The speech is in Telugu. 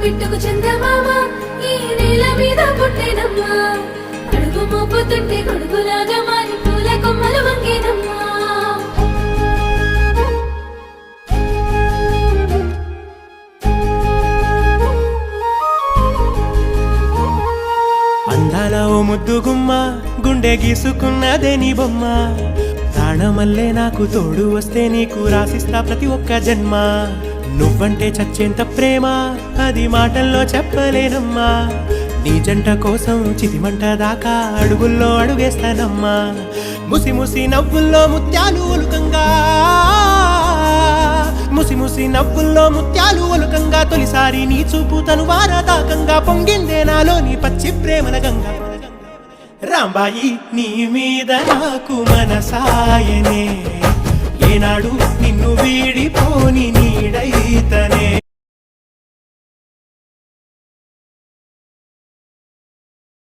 బిట్టుకు చందమామ ఈ నేల మీద పుట్టేనమ్మా అడుగు మోపుతుంటే కొడుకులాగా మారి పూల కొమ్మలు వంగేనమ్మా అందాల ఓ ముద్దు గుమ్మ గుండె గీసుకున్నదే నీ బొమ్మ ప్రాణమల్లే నాకు తోడు వస్తే నీకు రాసిస్తా ప్రతి ఒక్క జన్మ నువ్వంటే చచ్చేంత ప్రేమ అది మాటల్లో చెప్పలేనమ్మా నీ జంట కోసం చితిమంట దాకా అడుగుల్లో అడుగేస్తానమ్మా ముసి ముసి నవ్వుల్లో ముత్యాలు ఒలుకంగా ముసి ముసి నవ్వుల్లో ముత్యాలు ఒలుకంగా తొలిసారి నీ చూపు తను వారదాకంగా పొంగిందే నాలో నీ పచ్చి ప్రేమల గంగా రాంబాయి నీ మీద నాకు మనసాయనే ఏనాడు నిన్ను వీడిపోని నీడైతనే